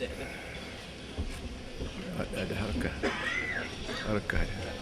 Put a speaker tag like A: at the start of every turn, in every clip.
A: Ada harakah dia.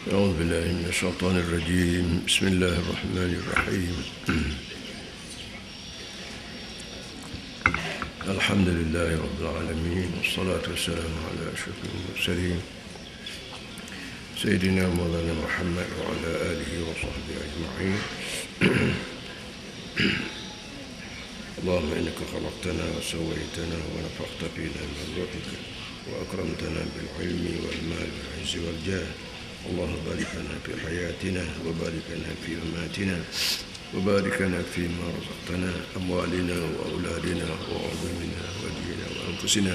A: أعوذ بالله من الشيطان الرجيم. بسم الله الرحمن الرحيم. الحمد لله رب العالمين، والصلاة والسلام على أشرف المرسلين سيدنا مولانا محمد وعلى آله وصحبه أجمعين. اللهم إنك خلقتنا وسويتنا ونفخت فينا من روحك وأكرمتنا بالعلم والمال والعز والجاه. اللهم بارك لنا في حياتنا وبارك لنا في مماتنا وبارك لنا فيما رزقتنا، أموالنا وأولادنا وعلومنا وديننا وأنفسنا.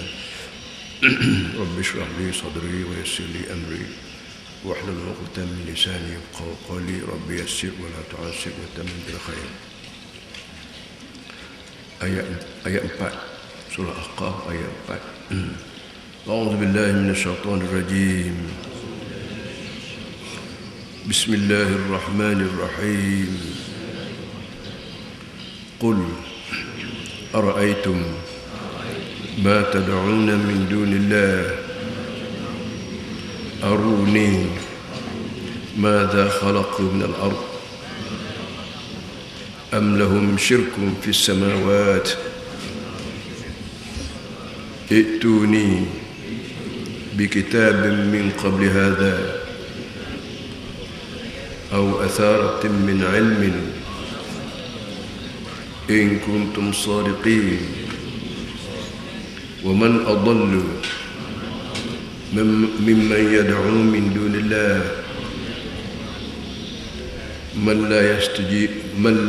A: رب اشرح لي صدري ويسر لي أمري واحلل عقدة من لساني يفقهوا قولي. رب يسر ولا تعسر وتمم بالخير. Ayat 4 surah Ahqaf ayat 4. A'udzu billahi minasyaitonir rajim. Bismillahirrahmanirrahim. Qul ara'aytum ma tad'una min dunillah aruni madza khalaqu min al-ard أم لهم شرك في السماوات ائتوني بكتاب من قبل هذا أو أثارة من علم إن كنتم صادقين. ومن أضل ممن يدعو من دون الله من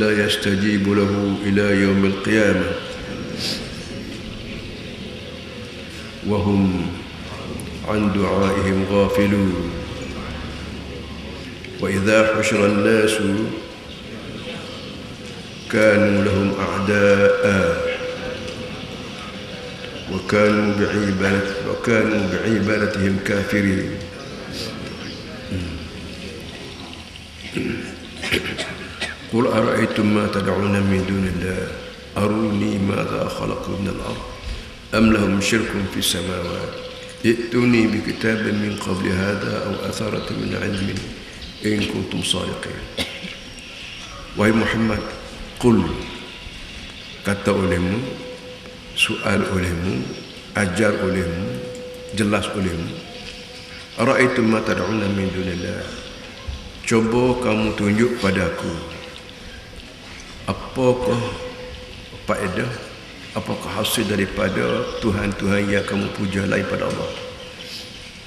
A: لا يستجيب له إلى يوم القيامة وهم عن دعائهم غافلون. وإذا حشر الناس كانوا لهم أعداء وكانوا بعبادتهم كافرين. قل أرأيتم ما تدعون من دون الله أروني ماذا خلقوا من الأرض أم لهم شرك في السماوات ائتوني بكتاب من قبل هذا أو أثارة من علم إن كنتم صادقين. Wahai Muhammad, qul, kata olehmu, soal olehmu, ajar olehmu, jelas olehmu. Ara'aytum ma tad'una min dunillah, coba kamu tunjuk padaku apakah faedah, apakah hasil daripada Tuhan-Tuhan yang kamu puja lain pada Allah.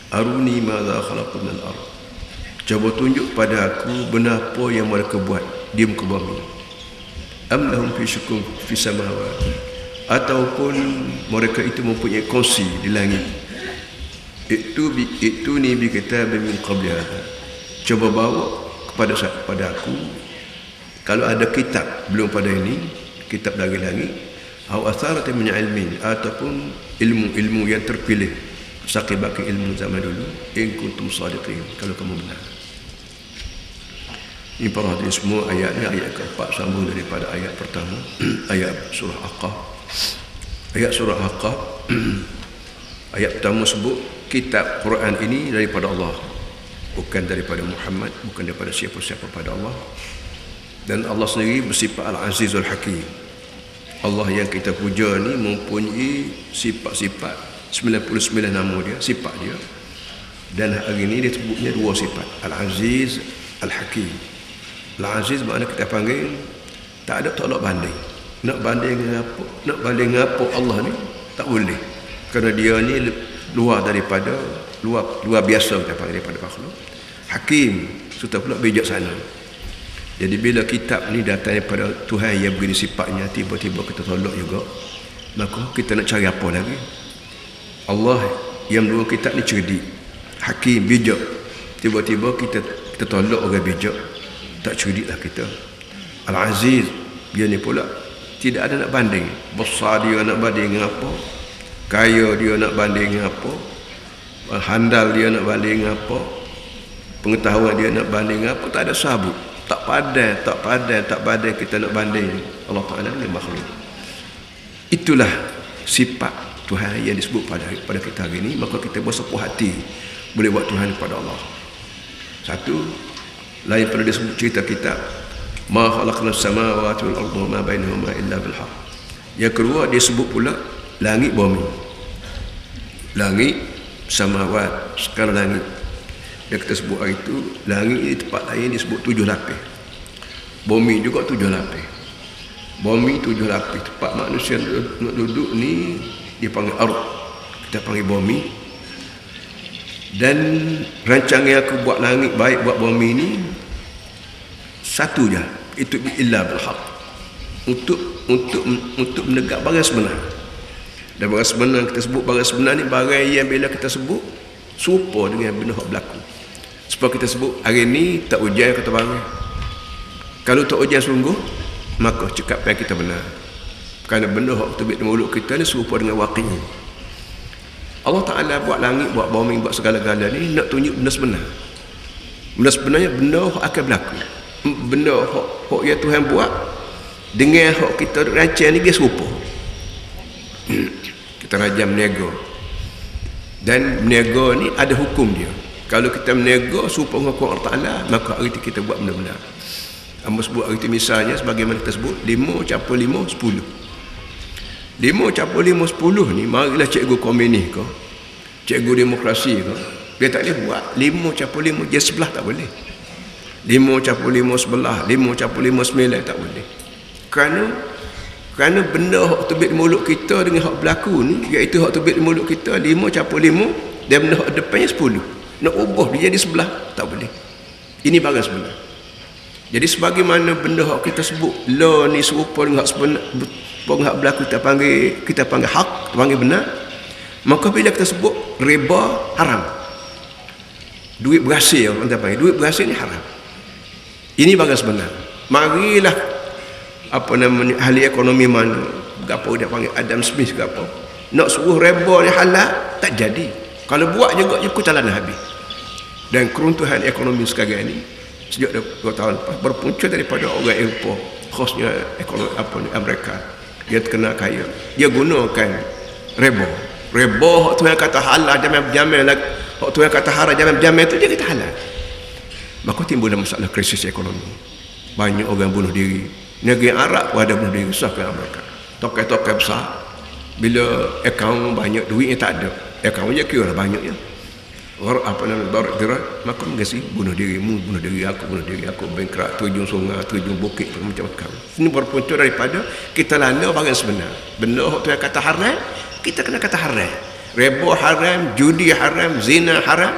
A: Aruni madza khalaqu min al-ard, coba tunjuk pada aku benar apa yang mereka buat di muka bumi. Am lahum syirkun fi samawat, ataupun mereka itu mempunyai kongsi di langit. Ituni bi kitabin min qabli hadha, coba bawa kepada aku kalau ada kitab belum pada ini, kitab dari langit, atau atharatin min ilmin, ataupun ilmu-ilmu yang terpilih sakibaki ilmu zaman dulu, in kuntum sadiqin, kalau kamu benar. Ini para hadirin semua, ayatnya ayat keempat, sambung daripada ayat pertama. Ayat surah Ahqaf. Ayat surah Ahqaf ayat pertama sebut kitab Quran ini daripada Allah, bukan daripada Muhammad, bukan daripada siapa-siapa pada Allah. Dan Allah sendiri bersifat Al-Aziz Al-Hakim. Allah yang kita puja ni mempunyai sifat-sifat 99 nama dia, sifat dia. Dan hari ini dia sebutnya dua sifat, Al-Aziz, Al-Hakim. Al-Aziz makna kita panggil tak ada tolak banding. Nak banding apa Allah ni tak boleh. Kerana dia ni luar daripada luar biasa, kita panggil daripada makhluk. Hakim, serta pula bijaksana. Jadi bila kitab ni datang daripada Tuhan yang begini sifatnya, tiba-tiba kita tolak juga, maka kita nak cari apa lagi? Allah yang dua kita ni cerdik, hakim, bijak. Tiba-tiba kita tolak orang bijak, tak cerdiklah kita. Al-Aziz, dia ni pula tidak ada nak banding. Besar dia nak banding dengan apa, kaya dia nak banding dengan apa, handal dia nak banding dengan apa, pengetahuan dia nak banding dengan apa, tak ada sabut. Tak padan kita nak banding. Allah Ta'ala ni makhluk. Itulah sifat Tuhan yang disebut pada kita hari ini. Maka kita bersepuh hati boleh buat Tuhan kepada Allah. Satu, lain pada disebut cerita kitab, ma khalaqna as-samawati wal arda wa ma bainahuma illa bil haqq. Yang kedua dia sebut pula langit bumi. Langit samawat, skala langit. Yang kita sebut hari itu, langit di tempat lain disebut 7 lapis. Bumi juga 7 lapis. Bumi 7 lapis. Tempat manusia nak duduk ni dipanggil ard, kita panggil bumi. Dan rancangan aku buat langit baik buat bumi ni satu je, itu illa bil haq, untuk menegak barang sebenar. Dan barang sebenar kita sebut, barang sebenar ni barang yang bila kita sebut serupa dengan benda yang berlaku. Sebab kita sebut hari ni tak hujan kata barang. Kalau tak hujan sungguh, maka cakapan kita benar. Kerana benda yang terbit di mulut kita ni serupa dengan waqi'nya. Allah Ta'ala buat langit, buat bumi, buat segala-gala ni nak tunjuk benda sebenar. Benda sebenarnya benda yang akan berlaku. Benda yang Tuhan buat dengan yang kita rancang ni dia serupa. Kita rajam berniaga. Dan berniaga ni ada hukum dia. Kalau kita berniaga serupa dengan Allah Ta'ala, maka hari itu kita buat benda-benda. Amba sebut hari itu misalnya sebagaimana kita sebut 5 campur 5 10. 5 campur 5 10 ni, marilah cikgu komunis ke, cikgu demokrasi ke, dia tak boleh buat 5 campur 5 je sebelah, tak boleh. 5 campur 5 sebelah, 5 campur 5 9, tak boleh. Kerana benda hak terbit di mulut kita dengan hak berlaku ni, iaitu hak terbit di mulut kita 5 campur 5, dan benda hak depannya 10. Nak ubah dia jadi sebelah, tak boleh. Ini barang sebenar. Jadi sebagaimana benda hak kita sebut law ni serupa dengan hak sebenar, hak berlaku, kita panggil hak, kita panggil benar. Maka bila kita sebut riba haram, duit berhasil, orang panggil duit berhasil ni haram. Ini barang sebenar. Marilah ahli ekonomi mana, apa dia panggil Adam Smith ke apa, nak suruh riba ni halal, tak jadi. Kalau buat juga ikut jalan habis. Dan keruntuhan ekonomi sekarang ni sejak 2 tahun lepas berpunca daripada orang Eropah, khasnya ekonomi Amerika. Dia terkenal kaya, dia gunakan riba. Hak Tuhan kata halal, jamin lagi. Hak Tuhan kata haram, jamin itu dia kata halal. Maka timbullah masalah krisis ekonomi. Banyak orang bunuh diri. Negeri Arab pun ada bunuh diri besar ke Amerika. Tokai-tokai besar, bila akaun banyak, duitnya tak ada, akaun je kira banyaknya. Orang darat, maka mengasi bunuh diri aku, bengkrak, terjun sungai, terjun bukit, macam-macam. Ini berpunca daripada kita lana barang sebenar. Benda yang Tuhan kata haram, kita kena kata haram. Riba haram, judi haram, zina haram,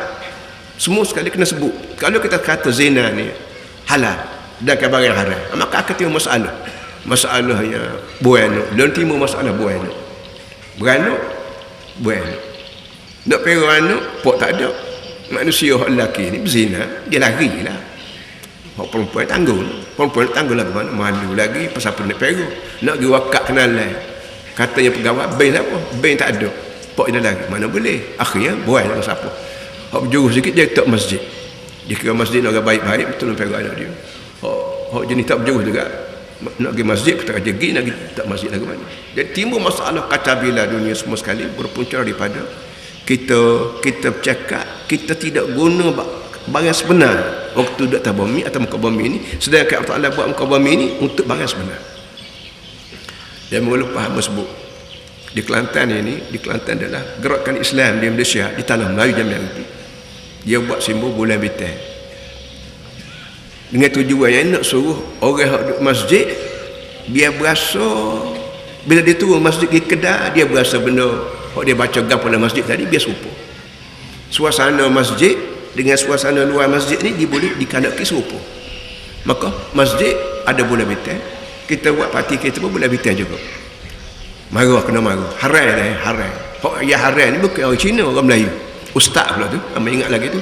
A: semua sekali kena sebut. Kalau kita kata zina ni halal dan barang haram, maka akan timbul masalahnya buano. Dan timbul masalah buano. Nak pergi anak, pok tak ada. Manusia hak lelaki ni berzina, dia lari lah. Hak perempuan tanggung lah mana malu lagi pasal apa nak pergi. Nak pergi wakak kenalan, katanya pegawai bank apa, bank tak ada, pok dia lari, mana boleh. Akhirnya buat dengan siapa. Hak berjurus sikit dia tak masjid, dia kira masjid nak baik-baik, betul nak pergi anak dia. Hak jenis tak berjurus juga, nak pergi masjid kita kerja pergi, nak pergi tak masjid lagi mana. Jadi timbul masalah kacabila dunia semua sekali berpunca daripada kita bercakap, kita tidak guna barang sebenar waktu duduk atas bumi atau muka bumi ini, sedangkan Allah Ta'ala buat muka bumi ini untuk barang sebenar. Dan mula faham sebut di Kelantan ini, di Kelantan adalah gerakan Islam di Malaysia, di tanah Melayu zaman itu, dia buat simbol bulan bintang dengan tujuan yang nak suruh orang yang duduk masjid biar berasa, bila dia turun masjid di Kedah, dia berasa benda dia baca gam pada masjid tadi biar serupa. Suasana masjid dengan suasana luar masjid ni dia boleh dikandaki serupa. Maka masjid ada bulan bintang, kita buat parti kita pun bulan bintang juga. Marah kena marah. Haram dah, haram. Hak ya haram ni bukan orang Cina, orang Melayu. Ustaz pula tu. Ambil ingat lagi tu.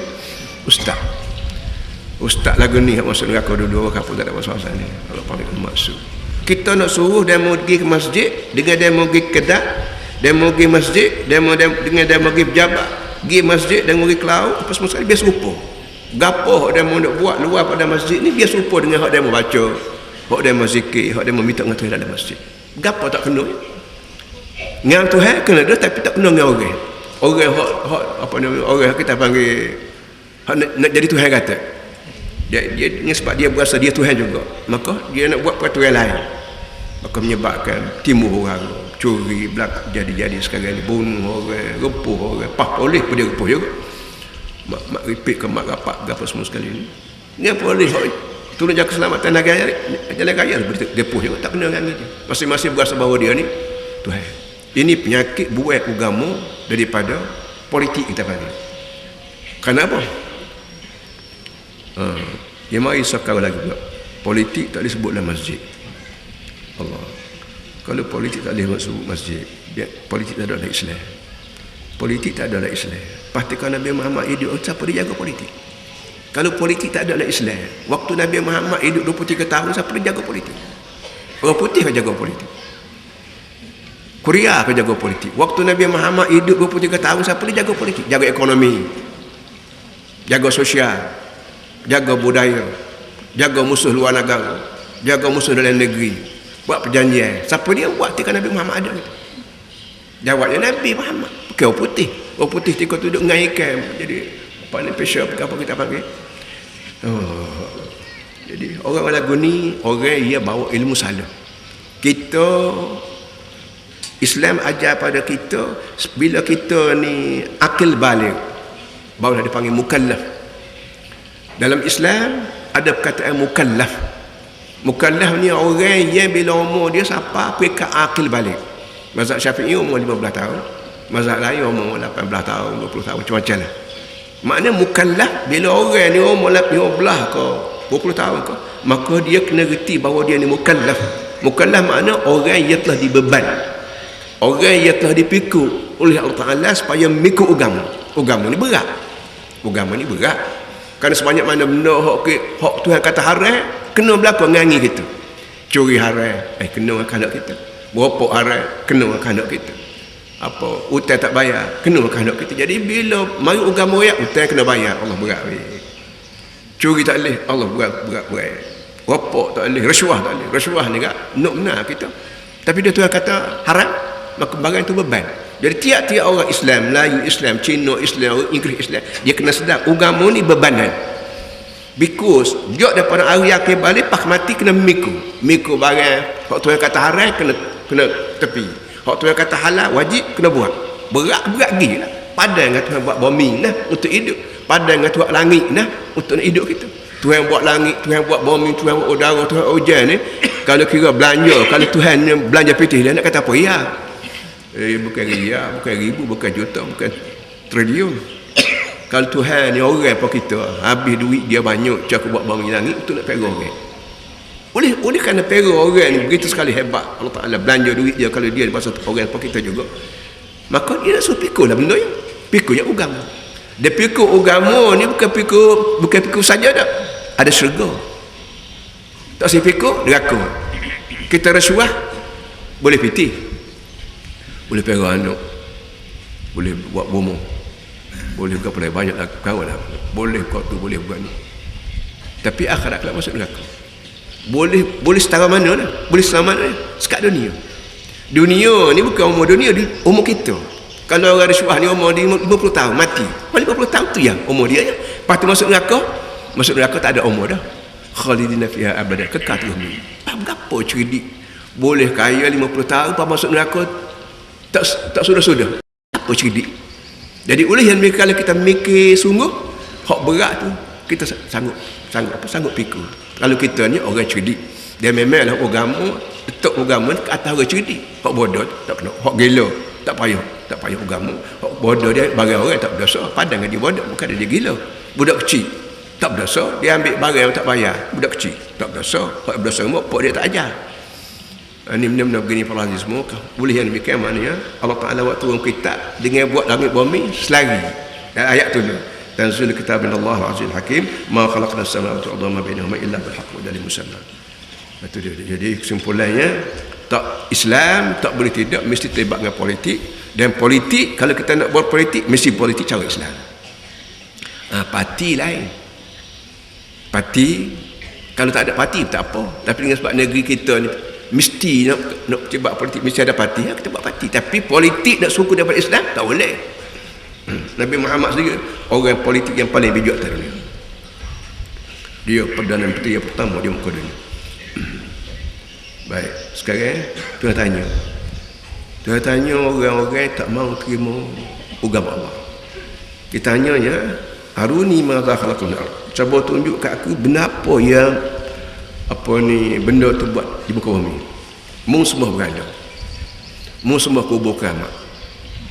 A: Ustaz. Ustaz lagu ni masuk neraka dua-dua kapal tak ada masalah ni. Kalau paling maksud. Kita nak suruh demo pergi ke masjid dengan demo pergi kedak, demo pergi masjid, demo dengan demo pergi pejabat, pergi masjid demo pergi kelau, apa semua sekali biasa rupa. Gapo hak demo nak buat luar pada masjid ni biasa rupa dengan hak demo baca, hak demo zikir, hak demo minta dengan Tuhan dalam masjid. Gapo tak kena? Dengan Tuhan kena dah tapi tak kena dengan orang. Orang hak apa nama orang kita panggil hak nak jadi Tuhan kata. Dia sebab dia berasa dia Tuhan juga, maka dia nak buat peraturan lain, maka menyebabkan timbul orang curi belak jadi sekarang ni, bunuh orang, repuh orang, polis pun dia repuh juga, mak repeat ke mak rapat ke apa semua sekali ni. Ni polis tolong jaga keselamatan negara, jalan raya dia repuh juga, tak kena dengan dia. Masing-masing berasa bahawa dia ni Tuhan. Ini penyakit buat agama daripada politik kita panggil. Kenapa? Yang mari sekarang lagi pula, politik tak disebut dalam masjid. Allah. Kalau politik tak boleh masuk masjid, politik tak ada dalam Islam. Politik tak ada dalam Islam. Pastikan Nabi Muhammad hidup, siapa dia jaga politik? Kalau politik tak ada dalam Islam, waktu Nabi Muhammad hidup 23 tahun, siapa dia jaga politik? Orang putih akan jaga politik. Korea akan jaga politik. Waktu Nabi Muhammad hidup 23 tahun, siapa dia jaga politik? Jaga ekonomi, jaga sosial, jaga budaya, jaga musuh luar negara, jaga musuh dalam negeri, buat perjanjian. Siapa dia buat ketika Nabi Muhammad ada gitu? Jawabnya Nabi Muhammad. Bukan orang putih. Orang putih ketika duduk dengan ikan, jadi apa ni pesha apa kita panggil. Jadi orang lagu ni orang ia bawa ilmu salah. Kita Islam ajar pada kita bila kita ni akil balik barulah dipanggil mukallaf. Dalam Islam ada perkataan mukallaf. Mukallaf ni orang yang bila umur dia sampai peringkat akil balik. Mazhab Syafi'i umur 15 tahun, mazhab lain umur 18 tahun, 20 tahun, macam-macam lah. Maknanya mukallaf bila orang ni umur 15 ke 20 tahun ke, maka dia kena reti bahawa dia ni mukallaf. Mukallaf makna orang yang telah dibeban, orang yang telah dipikul oleh Allah Ta'ala supaya mikul agama. Agama ni berat. Agama ni berat. Kerana sebanyak mana benda hak Tuhan kata haram, kena berlaku ngangi kita. Curi haram, kena dengan kehendak kita. Merokok haram, kena dengan kehendak kita. Apa, hutang tak bayar, kena dengan kehendak kita. Jadi bila mari agama ayat, hutang kena bayar, Allah berat. Curi tak boleh, Allah berat. Merokok tak boleh, rasuah tak boleh. Rasuah ni tak nak benar kita. Tapi dia Tuhan kata haram, maka barang itu beban. Jadi tiap-tiap orang Islam, Melayu Islam, Cina Islam, Inggeris Islam, dia kena sedar agama ni bebanan. Because dia daripada hari akhir balik pas mati kena mikul barang. Hak Tuhan kata haram kena tepi. Hak Tuhan kata halal wajib kena buat. Berat gila. Padan dengan Tuhan buat bumi nah untuk hidup. Padan dengan Tuhan langit nah untuk hidup kita. Tuhan buat langit, Tuhan buat bumi, Tuhan buat udara, Tuhan hujan ni. Kalau kira belanja, kalau Tuhan belanja pitih dia nak kata apa? Ya. Bukan ria, bukan ribu, bukan juta, bukan triliun. Kalau Tuhan ni orang apa kita, habis duit dia banyak, cakap buat bumi langit, itu nak pergi orang. Oleh kerana pergi orang ni begitu sekali hebat, Allah Ta'ala belanja duit dia kalau dia pasal orang apa kita juga. Maka dia nak suruh pikul lah benda yang. Pikul yang agama. Dia pikul agama ni bukan pikul saja dah. Ada syurga. Tak saya pikul, neraka. Kita rasuah, boleh pitih. Boleh pegang anak, boleh buat bomo, boleh kepada banyak kawan lah, boleh kau tu boleh buat ni. Tapi akhirat kelak masuk neraka. Boleh setara mana lah, boleh selama mana sekat dunia. Dunia ni bukan umur dunia, umur kita. Kalau orang rasuah ni umur dia 50 tahun mati, 50 tahun tu yang umur dia. Lepas tu masuk neraka tak ada umur dah. Khalidina fiha abada, kekal terus ni. Apa cerdik? Boleh kaya 50 tahun lepas masuk neraka tak sudah-sudah. Apa cerdik? Jadi oleh yang kalau kita mikir sungguh hak berat tu kita sanggup pikul. Kalau kita ni orang cerdik, dia memanglah agama, letak agama ke atas orang cerdik. Hak bodoh tak kena, hak gila tak payah agama. Hak bodoh dia bagi orang tak berdosa, padang dia bodoh bukan dia gila. Budak kecil tak berdosa, dia ambil barang yang tak bayar. Budak kecil tak berdosa, hak berdosa mak dia tak ajar. Ini benar-benar begini para haji semua. Boleh yang demikian maknanya Allah Ta'ala waktu turun kitab dengan buat langit bumi selari. Ayat tu tanzil kitab min Allah azizul hakim ma khalaqna as-samawati wal arda ma bainahuma illa bil haqq wa ajalin musamma. Itu dia. Jadi kesimpulannya tak Islam tak boleh tidak mesti terlibat dengan politik, dan politik kalau kita nak buat politik mesti politik cara Islam. Parti lain. Parti kalau tak ada parti tak apa, tapi dengan sebab negeri kita ni mesti nak buat politik mesti ada parti, kita buat parti. Tapi politik nak suku daripada Islam tak boleh. Nabi Muhammad sendiri orang politik yang paling bijak atas dunia. Dia Perdana Menteri yang pertama di muka dunia. Baik, sekarang Tuhan tanya orang-orang tak mau terima agama Allah. Kita tanyanya, aruni madza khalaqun ard. Cuba tunjuk kat aku benapa yang benda tu buat di muka bumi. Mu semua berada. Mu semua kubur keramat.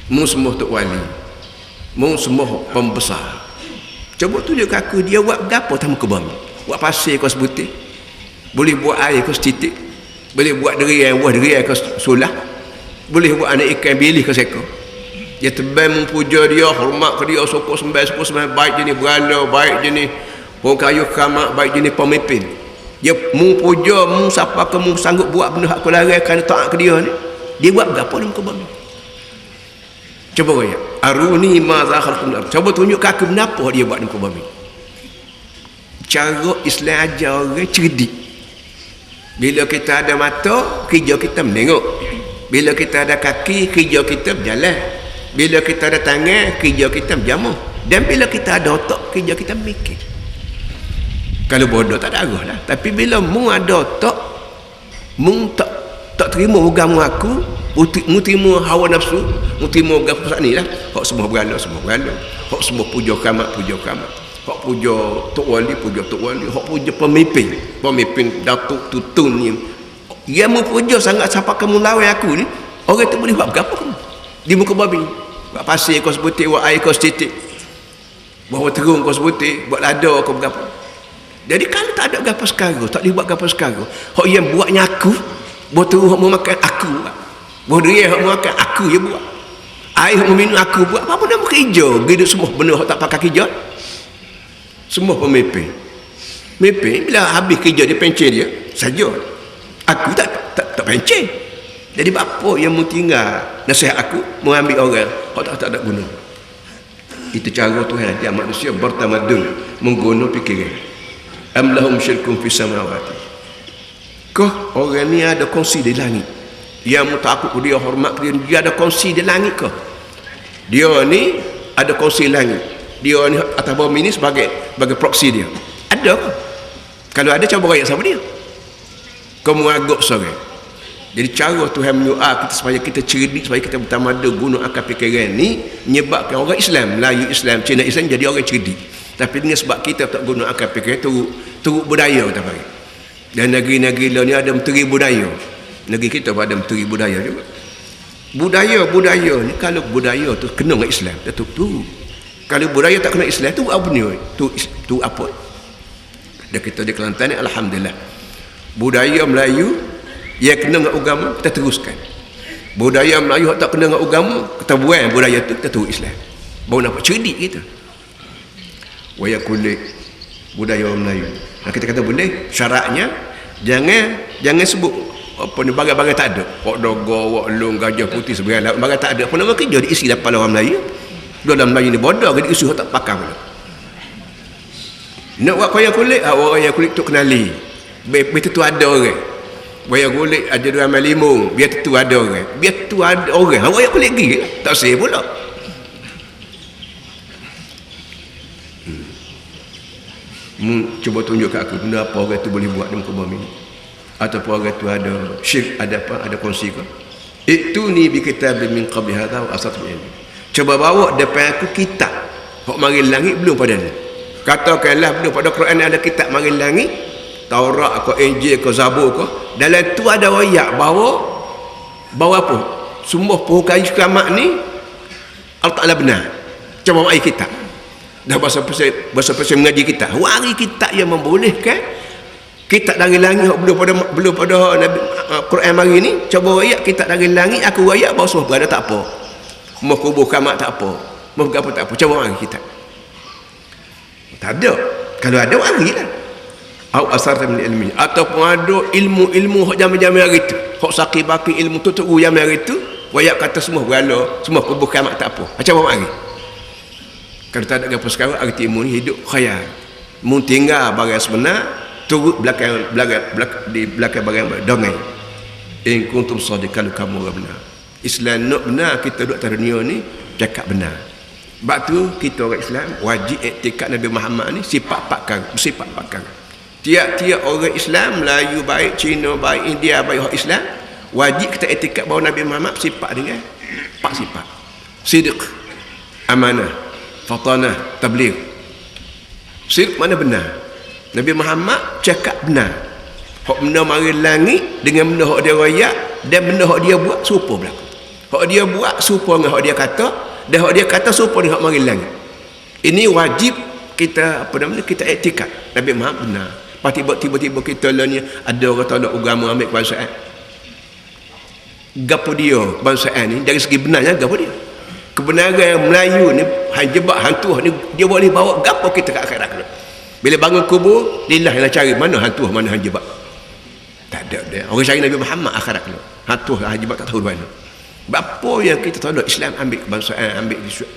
A: Mu semua tok wali. Mu semua pembesar. Cuba tunjuk kat aku dia buat gapo atas muka bumi. Buat pasir kau sebutir. Boleh buat air kau setitik. Boleh buat derian kau sulah. Boleh buat anak ikan bilih kau seekor. Dia tebal mempuja dia, hormat ke dia, sokong sembahyang baik jenis berala, baik jenis orang kayu keramat, baik jenis pemimpin. Dia mempuja, siapa kamu sanggup buat benda hak kelarai kerana taat ke dia ni. Dia buat berapa dalam muka bumi? Cuba raya. Aruni madza khalaqun ard. Cuba tunjuk kat aku kenapa dia buat dalam muka bumi. Cara Islam ajar orang cerdik. Bila kita ada mata, kerja kita menengok. Bila kita ada kaki, kerja kita berjalan. Bila kita ada tangan, kerja kita berjamah. Dan bila kita ada otak, kerja kita mikir. Kalau bodoh tak ada arah lah. Tapi bila mu ada otak, mu tak terima agama aku, mu terima hawa nafsu, mu terima agama pusat ni lah. Hak semua berala. Hak semua puja keramat. Hak puja tok wali. Hak puja pemimpin datuk tutun ni. Dia mu puja sangat siapa kamu lawan aku ni. Orang tu boleh buat apa kamu di muka babi? Buat pasir kau sebutir, buat air kau setitik, bawa terung kau sebutir, buat lada kau berapa. Jadi kalau tak ada gapa sekarang, tak boleh buat gapa sekarang. Hak yang buatnya aku, buat terung hak memakan aku, buat dia hak memakan aku je buat. Air hak meminum aku buat. Apa nama kerja? Gitu semua benda hak tak pakai kerja. Semua pemimpin bila habis kerja dia pencen dia saja. Aku tak pencen. Jadi apa yang mu tinggal nasihat aku mengambil orang hak tak ada guna. Itu cara Tuhan dia manusia bertamadun menggunakan fikiran. Am lahum syirkun fis samawati. Kah orang ni ada kongsi di langit. Yang mu takut dia, hormat dia ada kongsi di langit kah? Dia ni ada kongsi langit. Dia ni atas bumi ni sebagai proksi dia. Ada kah? Kalau ada, cuba raya sama dia. Kau mengaguk seorang. Jadi cara Tuhan menyuruh kita supaya kita cerdik, supaya kita bertamadun guna akal fikiran ni, menyebabkan orang Islam, Melayu Islam, Cina Islam jadi orang cerdik. Tapi dengan sebab kita tak guna akal fikiran, turut budaya kita panggil. Dan negeri-negeri lain ni ada menteri budaya. Negeri kita ada menteri budaya juga. Budaya ni, kalau budaya tu kena dengan Islam, tu. Kalau budaya tak kena Islam, tu apa ni? Tu apa? Dan kita di Kelantan ni, alhamdulillah, budaya Melayu yang kena dengan agama kita teruskan. Budaya Melayu tak kena dengan agama, kita buang budaya tu, kita turut Islam. Baru nampak cerdik kita. Waya kulit budaya Melayu. Nah, kita kata boleh, syaratnya jangan sebut apa ni bagai-bagai tak ada. Wak dogo, wak long, gajah putih sebenarnya bagai tak ada. Apa nama kerja diisi dalam kepala orang Melayu. Dalam Melayu ni bodoh ke diisi tak pakar pula. Nak buat wayang kulit, orang yang kulit tu kenali. Biar tu ada orang. Wayang kulit ada dua amal limung, biar tu ada orang. Biar tu ada orang. Wayang kulit gigi tak sah pula. Cuba tunjuk kat aku benda apa orang tu boleh buat dalam kubur ini. Ataupun orang tu ada syirik, ada apa, ada kongsi ke. Itu ni bi kitab min qabli hadha wa asat min. Cuba bawa depan aku kitab. Hak mari langit belum pada ni. Katakanlah belum pada Quran ada kitab mari langit, Taurat ke Injil ke Zabur ke, dalam tu ada ayat bawa apa? Semua perkara kiamat ni Allah Taala benar. Cuba mari kitab. Dah bahasa pasal mengaji kita. Wari kitab yang membolehkan Kitab dari langit belum pada Nabi Quran mari ni, cuba ayat kitab dari langit, aku ayat baru semua berada tak apa. Mau kubur kamak tak apa. Mau apa tak apa. Cuba mari kitab. Tak ada. Kalau ada marilah. Au asarta min ilmi, ataupun ada ilmu hak zaman-zaman hari tu. Hak saki-baki ilmu tu zaman hari tu, ayat kata semua berala, semua kubur kamak tak apa. Macam mari. Kalau tak ada apa sekarang, arti ilmu ni hidup khayal. Mu tinggal barang sebenar, turut di belakang barang dongeng. In kuntum sadiqan, kamu benar. Islam nak benar, kita duduk atas dunia ni cakap benar. Sebab tu kita orang Islam wajib iktikad Nabi Muhammad ni sifat pakar. Tiap-tiap orang Islam, Melayu baik, Cina baik, India baik, orang Islam wajib kita iktikad bahawa Nabi Muhammad sifat dengan 4 sifat. Sidq, amanah, fatanah, tabligh. Sidq mana benar. Nabi Muhammad cakap benar. Hak benda mari langit dengan benda hak dia royak dan benda hak dia buat serupa berlaku. Hak dia buat serupa dengan hak dia kata, dan hak dia kata serupa dengan hak mari langit. Ini wajib kita kita iktikad Nabi Muhammad benar. Lepas tiba-tiba kita lah ni ada orang tolak agama ambil kebangsaan. Gapo dia kebangsaan ni dari segi benarnya gapo dia? Kebenaran Melayu ni jebak hantu ni dia boleh bawa gapo kita ke akhirat ni. Bila bangun kubur, lillah yang cari mana hantu mana hanjebak. Tak ada dia. Orang cari Nabi Muhammad akhirat ni. Hantu hanjebak tak tahu mana. Apa yang kita tolak Islam ambil kebangsaan,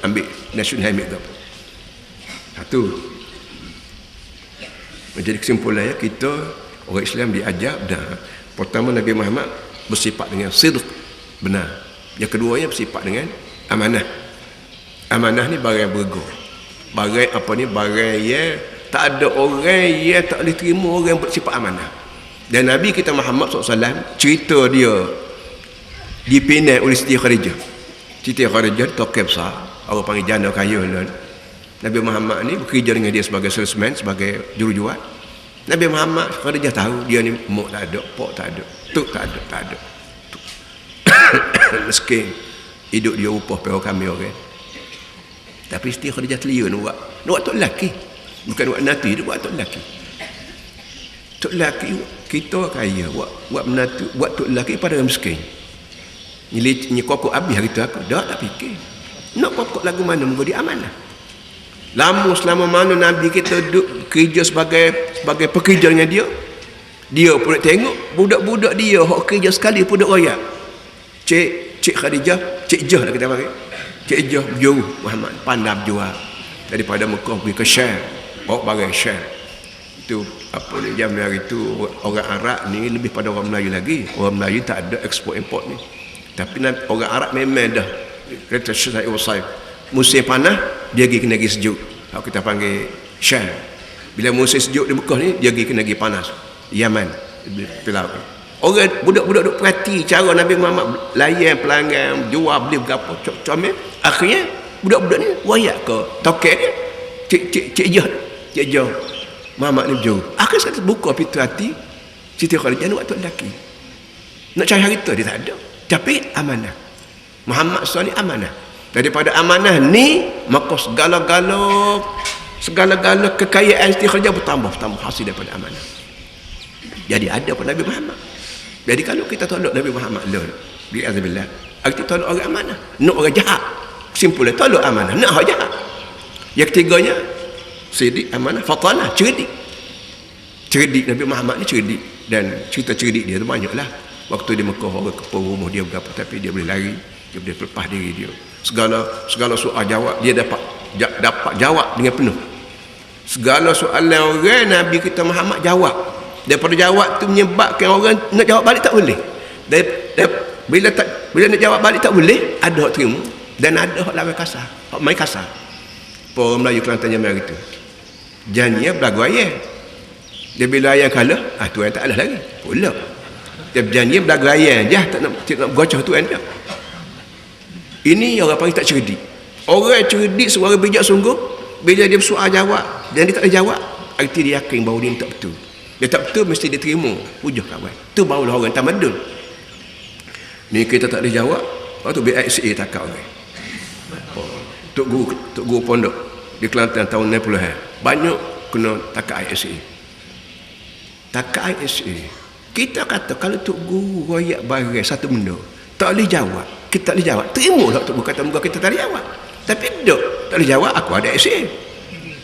A: ambil nasional, ambil gapo. Satu. Menjadi kesimpulannya kita orang Islam diajar benar. Pertama, Nabi Muhammad bersifat dengan sidq, benar. Yang keduanya bersifat dengan amanah. Amanah ni barang bergo. Barang apa ni? Barang yang tak ada orang yang tak boleh terima orang bersifat amanah. Dan Nabi kita Muhammad SAW cerita dia dipinai oleh Siti Khadijah. Siti Khadijah tokoh besar, orang panggil janda kaya lah. Nabi Muhammad ni bekerja dengan dia sebagai salesman, sebagai jurujual. Nabi Muhammad Khadijah tahu dia ni mak tak ada, pak tak ada, tuk tak ada. Miskin. Hidup dia upah pera kami orang. Tapi Siti Khadijah telia nak tok lelaki. Bukan buat nanti, dia buat tok lelaki. Tok lelaki kita kaya, buat menantu, buat tok lelaki pada orang miskin. Ni kokok habis hari tu aku dah tak fikir. Nak kokok lagu mana muka dia amanah. Lama selama mana Nabi kita duduk kerja sebagai pekerja dengan dia pun nak tengok budak-budak dia hak kerja sekali pun duk royak. Cik Khadijah, Cik Jah lah kita panggil. Cik Jah berjuru Muhammad pandai berjual daripada Mekah pergi ke Syam, bawa barang Syam. Itu apa ni, zaman hari tu orang Arab ni lebih pada orang Melayu lagi. Orang Melayu tak ada ekspor import ni. Tapi orang Arab memang dah kata Syekh Usaim musim panas dia pergi ke negeri sejuk, kalau kita panggil Syam. Bila musim sejuk di Mekah ni dia pergi ke negeri panas, Yaman, Pilau. Orang budak-budak duk perhati cara Nabi Muhammad layan pelanggan, jual beli berapa comel. Akhirnya budak-budak ni wayak ke tokek dia Cik Jah Muhammad ni berjuru. Akhirnya sekali buka pintu hati Siti Khadijah ni waktu lelaki nak cari harta dia tak ada, tapi amanah. Muhammad SAW ni amanah. Daripada amanah ni maka segala-gala kekayaan Siti Khadijah bertambah hasil daripada amanah. Jadi ada pada Nabi Muhammad. Jadi kalau kita tolak Nabi Muhammad bi'azabillah, kita tolak orang amanah, nak orang jahat. Simpulan tolak amanah, nak orang jahat. Yang ketiganya siddiq, amanah, fatanah, cerdik. Nabi Muhammad ni cerdik, dan cerita cerdik dia tu banyaklah. Waktu di Mekah orang kepung rumah dia berapa, tapi dia boleh lari, dia boleh lepas diri dia. Segala soal jawab dia dapat jawab dengan penuh. Segala soalan orang Nabi kita Muhammad jawab. Daripada jawab tu menyebabkan orang nak jawab balik tak boleh. Bila nak jawab balik tak boleh, ada hak terima dan ada hak lawan kasar, hak main kasar. Orang Melayu Kelantan zaman itu janji berlagu ayah. Dia bila ayah kalah, tuan tak ada lagi pula. Dia berjanji berlagu ayah je, tak nak gocah tuan dia. Ini orang panggil tak cerdik. Orang cerdik suara bijak sungguh, bila dia bersoal jawab dan dia tak ada jawab, arti dia yakin bahawa dia tak betul. Dia tak betul mesti dia terima hujah kawan. Tu barulah orang tamadun. Ni kita tak ada jawab, lepas tu BICA takau orang. Tok guru pondok di Kelantan tahun 90-an banyak kena takak ISA. takat ISA. Kita kata kalau tok guru royak barang satu benda tak boleh jawab, kita tak boleh jawab, terima lah tok guru kata muka kita tak boleh jawab. Tapi dok tak boleh jawab, aku ada ISA.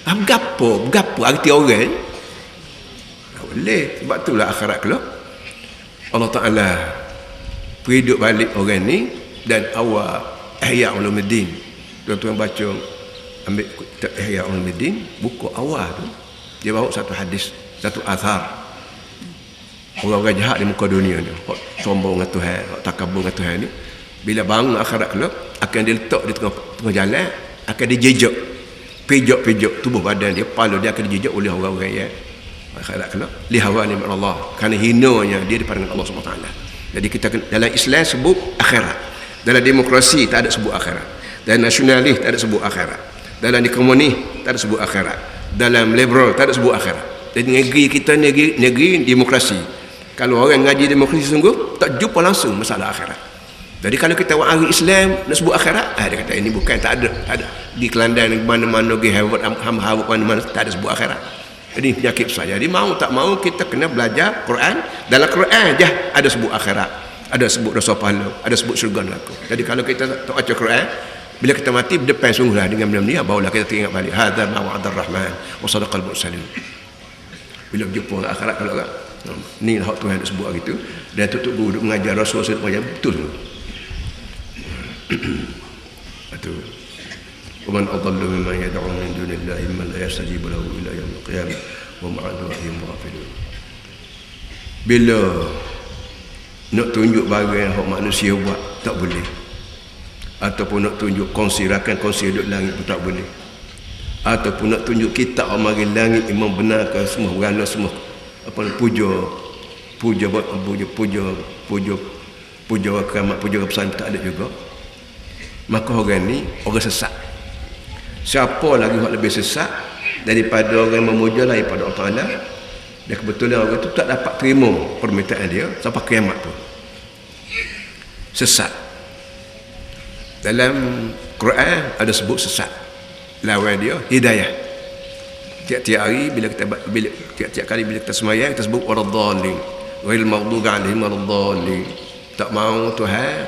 A: Bergapo arti orang tak boleh. Sebab itulah akhirat kelak Allah Ta'ala hidup balik orang ni. Dan awal Ihya Ulumuddin, tuan-tuan baca ambil Ihya Ulumuddin, buku awal tu dia bawa satu hadis, satu azhar orang-orang jahat di muka dunia ni, hak sombong dengan Tuhan, hak takabur dengan Tuhan ni, bila bangun akhirat kelak akan diletak di tengah jalan, akan dijejak, pijak tubuh badan dia, kepala dia akan dijejak oleh orang-orang yang akhirat kelak li hawa ni Allah, kerana hinanya dia di pandangan Allah SWT. Jadi kita dalam Islam sebut akhirat, dalam demokrasi tak ada sebut akhirat, dalam nasionalis tak ada sebut akhirat, dalam komunis tak ada sebut akhirat, dalam liberal tak ada sebut akhirat. Jadi negeri kita negeri demokrasi. Kalau orang ngaji demokrasi sungguh tak jumpa langsung masalah akhirat. Jadi kalau kita orang ahli Islam nak sebut akhirat, dia kata ini bukan, tak ada di Kelantan mana-mana pergi Harvard mana-mana tak ada sebut akhirat. Jadi penyakit saja. Jadi mau tak mau kita kena belajar Quran. Dalam Quran je ada sebut akhirat, ada sebut dosa pahala, ada sebut syurga neraka. Jadi kalau kita tak baca Quran, bila kita mati berdepan sungguhlah dengan benda ni, barulah kita teringat balik hadza ma wa'ada ar-rahman wa sadaqal mursalin. Bila berjumpa akhirat kalau kan, ni hak Tuhan nak sebut gitu. Dan tutup guru duk mengajar Rasul supaya betul. Betul. ومن أضل ممن يدعو من دون الله من لا يستجيب له إلى يوم القيامة وهم عن دعائهم غافلون. Bila nak tunjuk barang yang manusia buat tak boleh, ataupun nak tunjuk kongsi rakan kongsi duduk langit pun tak boleh, ataupun nak tunjuk kitab mari langit memang benarkan semua berhala semua apa puja keramat, puja pesan tak ada juga. Maka orang ni orang sesat. Siapa lagi yang lebih sesat daripada orang memuja lain pada Allah Ta'ala, dan kebetulan orang itu tak dapat terima permintaan dia sampai kiamat tu. Sesat. Dalam Quran ada sebut sesat, lawan dia hidayah. Tiap-tiap hari tiap-tiap kali bila kita sembahyang kita sebut waradhdallin, ghairil maghdubi 'alaihim waladdallin. Tak mau Tuhan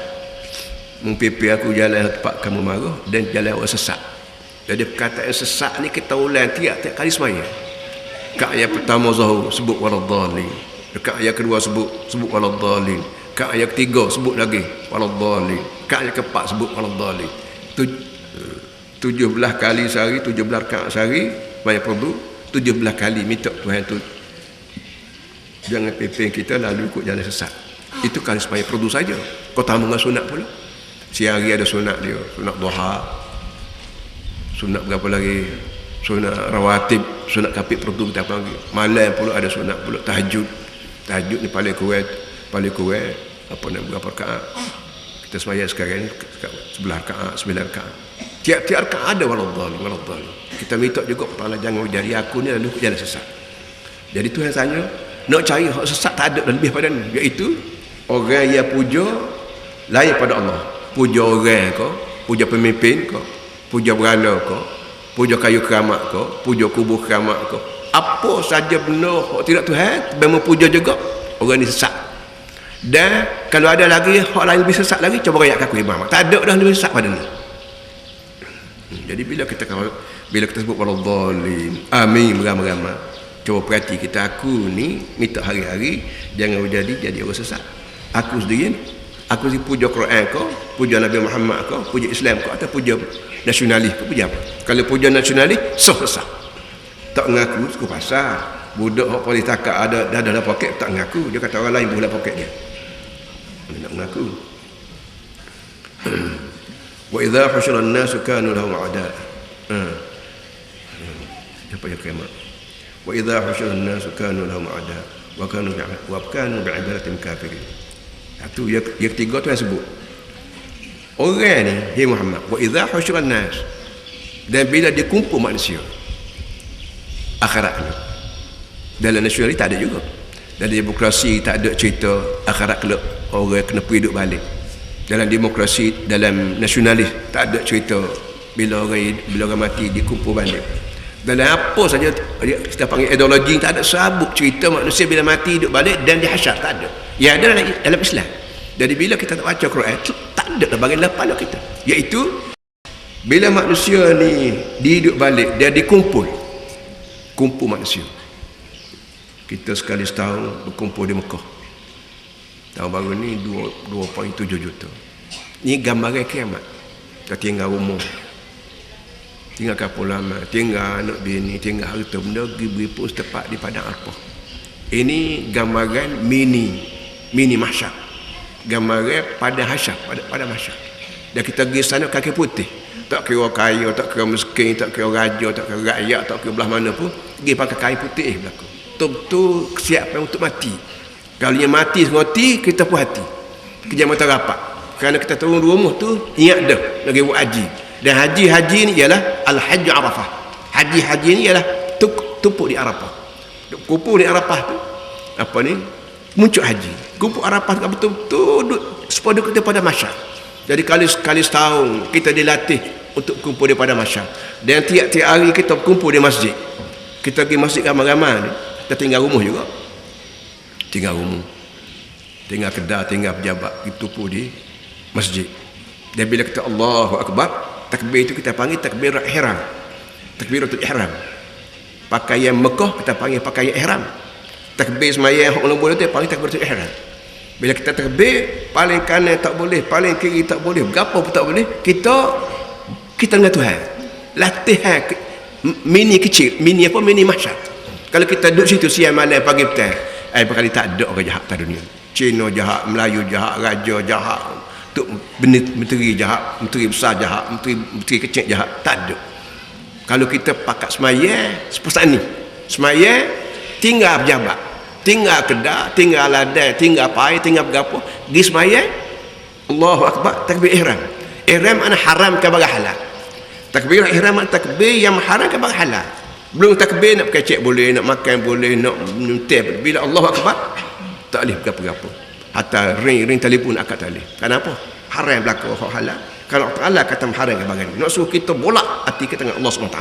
A: mempimpin aku jalan tempat kamu marah dan jalan orang sesat. Jadi perkataan sesat ni kita ulang tiap-tiap kali sembahyang. Kat ayat pertama Zuhur sebut waladhdallin, dekat ayat kedua sebut waladhdallin, kat ayat ketiga sebut lagi waladhdallin, kat ayat keempat sebut waladhdallin. 17 kali sehari, 17 rakaat sehari banyak perlu, 17 kali minta Tuhan tu jangan pimpin kita lalu ikut jalan sesat. Itu kali supaya perlu saja. Kau tambah dengan sunat pula. Siang hari ada sunat dia, sunat duha, sunat berapa lagi, sunat rawatib, sunat kapit perdu kita panggil. Malam pula ada sunat pula tahajud. Tahajud ni paling kurang apa nak berapa rakaat. Kita sembahyang sekarang ni 11 rakaat, 9 rakaat. Tiap-tiap rakaat ada waladhdallin. Kita minta juga kepada Allah jangan jadi aku ni lalu jalan sesat. Jadi Tuhan tanya, nak cari hak sesat tak ada lebih pada ni, iaitu orang yang puja lain pada Allah. Puja orang ke, puja pemimpin ke, puja berhala ke, puja kayu keramat ke, puja kubur keramat ke, apa saja benda hak tidak Tuhan memang puja juga, orang ni sesat. Dan kalau ada lagi hak lain lebih sesat lagi, cuba rakyat aku imam, tak ada dah lebih sesat pada ni. Jadi bila kita sebut waladhdallin, amin beramai-ramai, cuba perhati kita, aku ni minta hari-hari jangan jadi orang sesat. Aku sendiri, aku si puja Quran ke, puja Nabi Muhammad ke, puja Islam ke, atau puja nasionalis ke, puja apa? Kalau puja nasionalis sesat, tak mengaku suku pasal budak hak polis takak ada dah dalam poket tak mengaku, dia kata orang lain bulan poket dia nak mengaku. Wa idza husyira an-nasu kanu lahum a'da. Apa yang kiamat? Wa idza husyira an-nasu kanu lahum a'da wa kanu bi'ibadatin kafirin. Itu yang ketiga tu yang sebut. Orang ni, hey Muhammad, wa idza husyira an-nas, dan bila dia kumpul manusia akhirat ni. Dalam nasionalis tak ada juga. Dalam demokrasi tak ada cerita akhirat kelak orang kena hidup balik. Dalam demokrasi, dalam nasionalis tak ada cerita bila orang mati dikumpul balik. Dalam apa saja kita panggil ideologi, tak ada sabuk cerita manusia bila mati hidup balik dan dihasyar, tak ada. Yang ada dalam Islam. Jadi bila kita tak baca Quran, tak ada bagian kepala kita. Iaitu bila manusia ni dihidup balik, dia dikumpul manusia. Kita sekali setahun berkumpul di Mekah. Tahun baru ni 2.7 juta. Ni gambaran kiamat. Kita tinggal rumah, tinggal kapal lama, tinggal anak bini, tinggal harta benda, pergi pun setepat di padang Arafah. Ini gambaran mini mahsyar. Gambaran pada hasyar, pada mahsyar. Dan kita pergi sana kaki putih. Tak kira kaya, tak kira miskin, tak kira raja, tak kira rakyat, tak kira belah mana pun, pergi pakai kain putih belakang. Betul-betul kesiapan untuk mati. Kalau dia mati sengerti, kita pun hati. Kerja mata rapat. Kerana kita turun rumah tu, ingat dah lagi buat haji. Dan haji ni ialah Al-Hajj Arafah. Haji ni ialah tumpuk di Arafah. Kumpul di Arafah tu, apa ni? Muncul haji. Kumpul Arafah tu betul-betul supaya kita pada masyar. Jadi sekali setahun kita dilatih untuk kumpul di pada masyar. Dan tiap-tiap hari kita berkumpul di masjid. Kita pergi masjid ramai-ramai ni. Kita tinggal rumah juga. Tinggal rumah, tinggal kedai, tinggal pejabat, kita tumpuk di masjid. Dan bila kita Allahu Akbar, takbir itu kita panggil takbiratul ihram. Takbiratul ihram. Pakaian Mekah kita panggil pakaian ihram. Takbir sembahyang hak nombor itu panggil takbiratul ihram. Bila kita takbir, paling kanan tak boleh, paling kiri tak boleh, berapa pun tak boleh, kita dengan Tuhan. Latihan mini kecil, mini mahsyar. Kalau kita duduk situ siang malam pagi petang, berkali tak ada orang jahat atas dunia. Cina jahat, Melayu jahat, raja jahat, menteri jahat, menteri besar jahat, menteri kecil jahat, tak ada. Kalau kita pakat semayang seperti ni, semayang tinggal pejabat, tinggal kedai, tinggal ladai, tinggal pai, tinggal berapa, pergi semayang Allahu Akbar, takbir ihram. Ihram ana haram ke bagi halal. Takbir ihram takbir yang haram ke bagi halal. Belum takbir nak kecek boleh, nak makan boleh, nak nyuntik. Bila Allahu Akbar, tak boleh berapa-berapa. Hatta ring telefon akad tak boleh. Kenapa? Haram berlaku hak halal. Kalau Allah kata haram ke bagian. Nak suruh kita bolak hati kita dengan Allah SWT.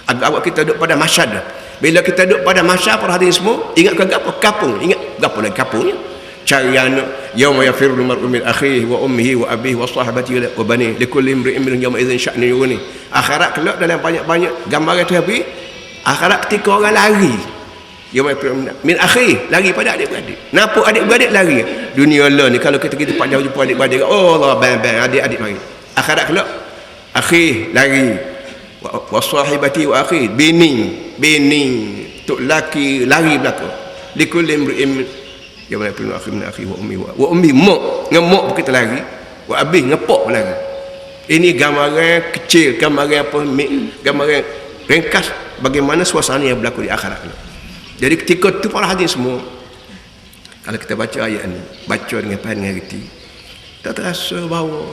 A: Awak kita duduk pada masyarakat. Bila kita duduk pada masyarakat, para hadirin semua, ingat ke apa? Kapung. Ingat berapa lagi kapungnya? Cari anak. Yauma yafirru al-mar'u min akhihi wa ummihi wa abihi wa sahabatihi wa banihi likulli imri'in minhum yawma idzin sya'nun yughni. Akhirat kelak dalam banyak-banyak gambaran tu habis. Akhirat ketika orang lari, yauma yafirru min akhihi, lari pada adik-beradik. Nampak adik-beradik lari. Dunia lah ni kalau kita pergi tempat jauh jumpa adik-beradik, oh Allah bang adik-adik mari. Akhirat kelak akhi lari. Wa sahibati wa akhi, bini tok laki lari belakang. Likulli imri'in yauma yafirru akhi min akhi wa ummi mak ngemok kita lari, wa abi ngepok lari. Ini gambaran kecil, gambaran apa, gambaran ringkas bagaimana suasana yang berlaku di akhirat. Jadi ketika itu para hadirin semua, kalau kita baca ayat ini, baca dengan faham dengan reti, tak terasa bahawa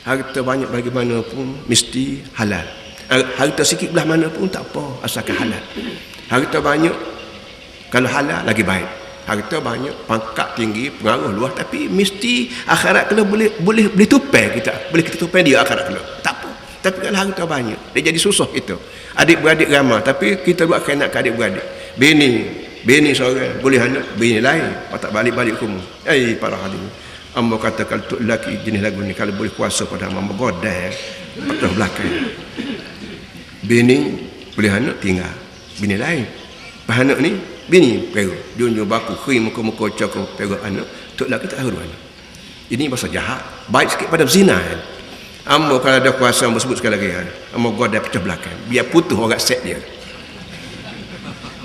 A: harta banyak bagaimanapun mesti halal. Harta sikit belah mana pun tak apa, asalkan halal. Harta banyak kalau halal lagi baik. Harta banyak, pangkat tinggi, pengaruh luas, tapi mesti akhirat kalau boleh tupai kita, boleh kita tupai dia akhirat kalau tak apa. Tapi kalau harta banyak, dia jadi susah kita. Adik-beradik ramai, tapi kita buat kena ke adik-beradik. Bini seorang boleh anak, bini lain, tak balik-balik rumah. Para hadirin, amba kata kalau tok lelaki jenis lagu ni kalau boleh kuasa pada amba godai patah belakang. Bini boleh anak tinggal, bini lain. Anak ni bini perut, junjung baku, krim muka-muka cakap perut anak, tok lelaki tak tahu anak. Ini bahasa jahat, baik sikit pada zina kan. Amba kalau ada kuasa amba sebut sekali lagi kan, amba godai pecah belakang, biar putus orang set dia.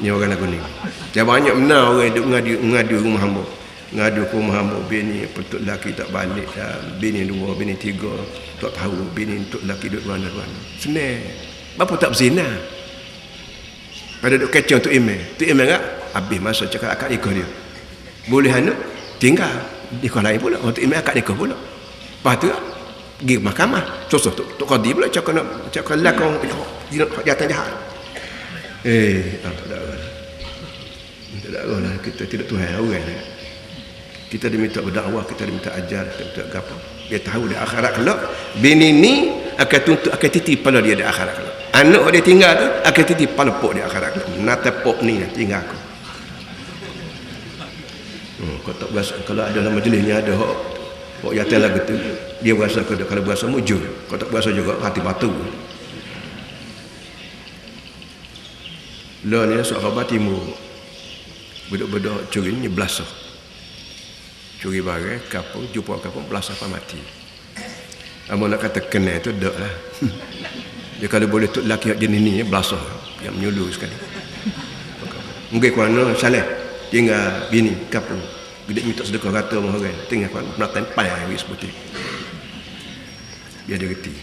A: Ni orang lagu ni. Dia banyak benar orang duk ngadu rumah hamba. Ngadu ke rumah hamba, bini tok lelaki tak balik dah, bini dua, bini tiga, tak tahu bini tok lelaki duduk mana-mana. Senang. Bapa tak berzina. Pada duk kecong tu email. Tu email tak? Habis masa cakap akad nikah dia. Boleh anak tinggal nikah lain pula. Untuk email akad nikah pula. Lepas tu pergi mahkamah. Susah tu qadi pula cakap lakon jatuh jahat. Tak ada lah. Kita tidak Tuhan orang. Kita diminta berdakwah, kita diminta ajar, kita diminta apa. Dia tahu di akhirat kelak bini ni akan tuntut akan titip pada dia di akhirat kelak. Anak dia tinggal tu akan titip pada pok di akhirat kelak. Nata pok ni tinggal aku. Kau tak berasa kalau ada dalam majlis ni ada hok yatim lagu tu dia berasa kalau berasa mujur. Kau tak berasa juga hati batu. Lah ni Sahabat Timur budak-budak curi ni belasah. Curi barang kapung jumpa kapung belasah apa mati. Amun nak kata kena tu dak lah. Dia kalau boleh tu lelaki jenis ni belasah yang menyuluh sekali. Mungkin kerana saleh tinggal bini kapung. Gede minta sedekah rata sama orang. Tinggal penatan pai wis putih. Biar dia reti.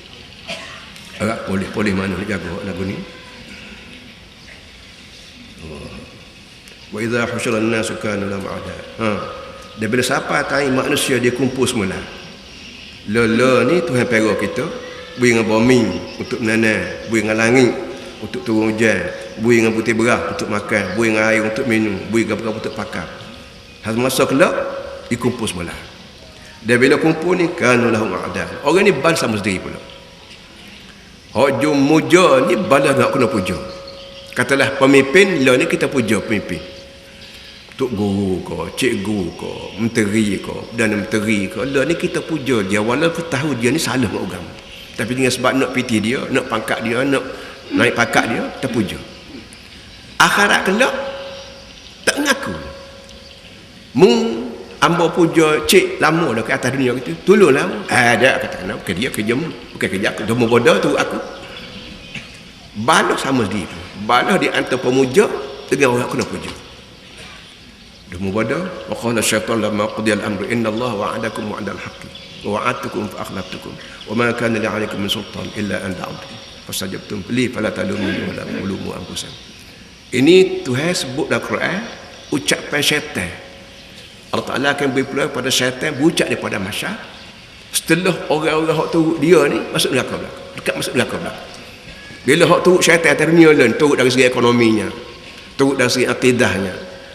A: Agak boleh mana nak jaga lagu ni. Wa idza husyira an-nasu kanu lahum a'da. Dan bila siapa tahu manusia dia kumpul semula. Lola ni Tuhan pera kita, beri dengan bumi untuk menanam, beri dengan langit untuk turun hujan, beri dengan putih beras untuk makan, beri dengan air untuk minum, beri dengan untuk pakai. Hal masa kelak dikumpul semula. Dan bila kumpul ni kanu lahum a'da. Orang ni bal sama sendiri pula. Hak jom muja ni balas nak kena puja. Katalah pemimpin, lah ni kita puja pemimpin. Tok guru ke, cikgu ke, menteri ke, dan menteri ke, lah ni kita puja dia walaupun tahu dia ni salah dengan agama. Tapi dengan sebab nak piti dia, nak pangkat dia, nak naik pangkat dia, kita puja. Akhirat kelak tak ngaku. Ambo puja cik lama dah ke atas dunia gitu. Tolonglah. Ada kata kenapa ke dia kerja bukan kerja aku. Demo bodoh tu aku. Balas sama dia. Balas di antara pemuja dengan orang kena puja. Demo bodoh. Wa qala syaitan lamma qudiya al-amru inna Allah wa'adakum wa'dal haqqi wa wa'adtukum fa akhlaftukum wa ma kana li 'alaykum min sultan illa an da'awtukum fastajabtum li fala talumuni wa la tulumu anfusakum. Ini Tuhan sebut dalam Quran ucapan syaitan. Allah Ta'ala akan beri peluang pada syaitan berucap daripada masyarakat setelah orang-orang hak turut dia ni masuk neraka belakang, dekat masuk neraka belakang. Bila hak turut syaitan atas dunia lain, turut dari segi ekonominya, turut dari segi akidahnya,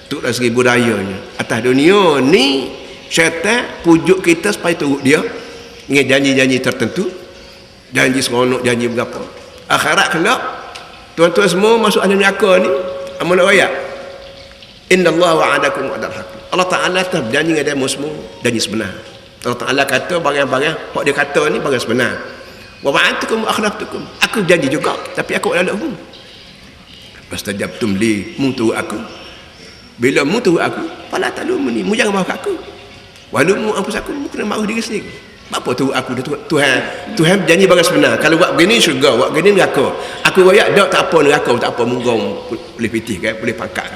A: turut dari segi budayanya, atas dunia ni syaitan pujuk kita supaya turut dia dengan janji-janji tertentu, janji seronok, janji berapa. Akhirat kelak tuan-tuan semua masuk ahli neraka ni amanah ayat innallaha wa'adakum wa'dal haqq. Allah Ta'ala telah berjanji dengan dia semua janji sebenar. Allah Ta'ala kata barang-barang hak dia kata ni barang sebenar. Wa wa'adtukum wa akhlaftukum. Aku janji juga tapi aku adalah mu. Fastajabtum li mutu aku. Bila mutu aku, fala talumuni, mu jangan marah aku. Walumu anfusakum, mu kena marah diri sendiri. Apa tu aku Tuhan berjanji barang sebenar. Kalau buat begini syurga, buat begini neraka. Aku royak dak tak apa neraka, tak apa munggung boleh pitih kan, boleh pangkat.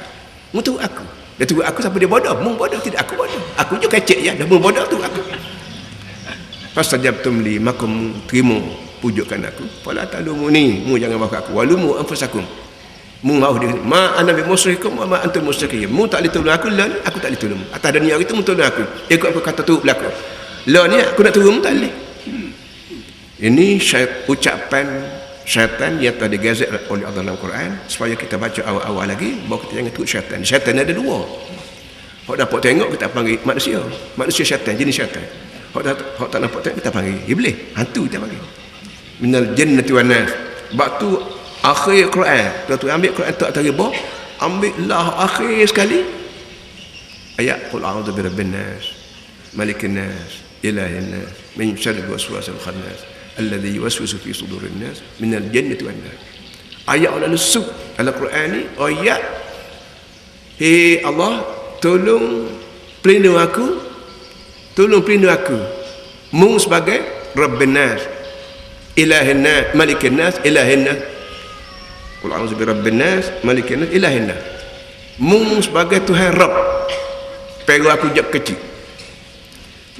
A: Mu tu aku. Dia tunggu aku sampai dia bodoh. Mu bodoh tidak, aku bodoh. Aku je kecek je, dah mu bodoh tu aku. Fastajabtum li, maka mu terima pujukan aku. Fala talumuni, mu jangan marah aku. Walumu anfusakum. Mu mahu dia ma ana bi musyrikum wa ma antum musyrikin. Mu tak boleh tolong aku lah, aku tak boleh tolong. Atas dunia itu mu tolong aku. Ikut aku kata tu berlaku. Lah ni aku nak tolong mu tak boleh. Ini ucapan syaitan yang telah digazet oleh Allah dalam Quran supaya kita baca awal-awal lagi bahawa kita jangan ikut syaitan. Syaitan ada dua. Hak dapat tengok kita panggil manusia. Manusia syaitan, jenis syaitan. Hak tak nampak tengok kita panggil iblis, hantu kita panggil. Minal jannati wan nas. Sebab tu akhir Quran, tu ambil Quran tu atas riba, ambillah akhir sekali ayat qul a'udzu birabbin nas, malikin nas, ilahin nas, min syarril waswasil khannas alladhi yuwaswisu fi sudurin nas minal jannati wan nas. Ayat Allah nusuk dalam Quran ni ayat hey Allah tolong pelindung aku, tolong pelindung aku, mu sebagai rabbin nas, ilahin nas, malikin nas, ilahin nas. Qul a'udzu birabbin nas, malikin nas, ilahin nas. Mu sebagai Tuhan Rabb, pero aku jak kecil.